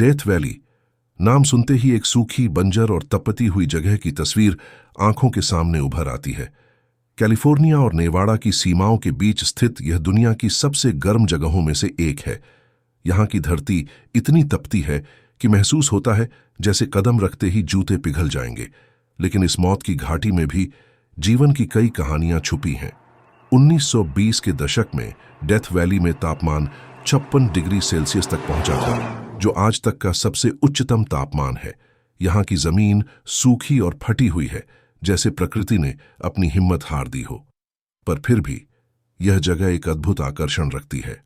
Death valley नाम सुनते ही एक सूखी, बंजर और तपती हुई जगह की तस्वीर आंखों के सामने उभर आती है। कैलिफोर्निया और नेवाडा की सीमाओं के बीच स्थित यह दुनिया की सबसे गर्म जगहों में से एक है। यहाँ की धरती इतनी तपती है कि महसूस होता है जैसे कदम रखते ही जूते पिघल जाएंगे। लेकिन इस मौत की घाटी में भी जीवन की कई कहानियां छुपी हैं। 1920 के दशक में डेथ वैली में तापमान 56 डिग्री सेल्सियस तक पहुंचा था, जो आज तक का सबसे उच्चतम तापमान है। यहाँ की जमीन सूखी और फटी हुई है, जैसे प्रकृति ने अपनी हिम्मत हार दी हो। पर फिर भी यह जगह एक अद्भुत आकर्षण रखती है।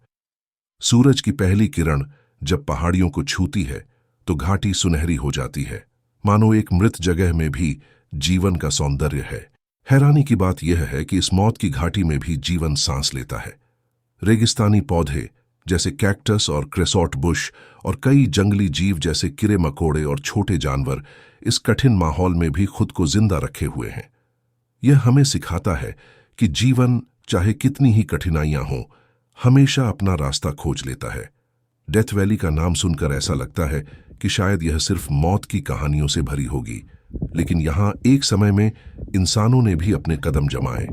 सूरज की पहली किरण जब पहाड़ियों को छूती है तो घाटी सुनहरी हो जाती है, मानो एक मृत जगह में भी जीवन का सौंदर्य है। हैरानी की बात यह है कि इस मौत की घाटी में भी जीवन सांस लेता है। रेगिस्तानी पौधे जैसे कैक्टस और क्रेसॉट बुश और कई जंगली जीव जैसे कीड़े मकोड़े और छोटे जानवर इस कठिन माहौल में भी खुद को जिंदा रखे हुए हैं। यह हमें सिखाता है कि जीवन चाहे कितनी ही कठिनाइयां हों, हमेशा अपना रास्ता खोज लेता है। डेथ वैली का नाम सुनकर ऐसा लगता है कि शायद यह सिर्फ मौत की कहानियों से भरी होगी, लेकिन यहाँ एक समय में इंसानों ने भी अपने कदम जमाए।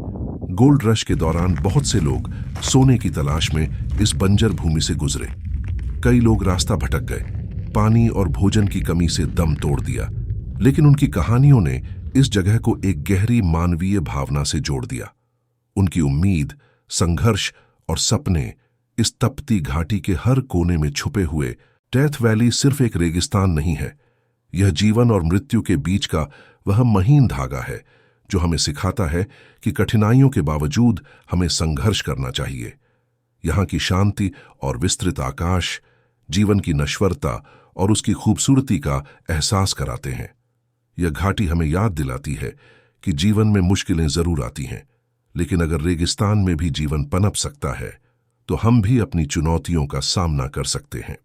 गोल्ड रश के दौरान बहुत से लोग सोने की तलाश में इस बंजर भूमि से गुजरे। कई लोग रास्ता भटक गए, पानी और भोजन की कमी से दम तोड़ दिया, लेकिन उनकी कहानियों ने इस जगह को एक गहरी मानवीय भावना से जोड़ दिया। उनकी उम्मीद, संघर्ष और सपने इस तपती घाटी के हर कोने में छुपे हुए। डेथ वैली सिर्फ एक रेगिस्तान नहीं है, यह जीवन और मृत्यु के बीच का वह महीन धागा है जो हमें सिखाता है कि कठिनाइयों के बावजूद हमें संघर्ष करना चाहिए। यहाँ की शांति और विस्तृत आकाश जीवन की नश्वरता और उसकी खूबसूरती का एहसास कराते हैं। यह घाटी हमें याद दिलाती है कि जीवन में मुश्किलें जरूर आती हैं, लेकिन अगर रेगिस्तान में भी जीवन पनप सकता है तो हम भी अपनी चुनौतियों का सामना कर सकते हैं।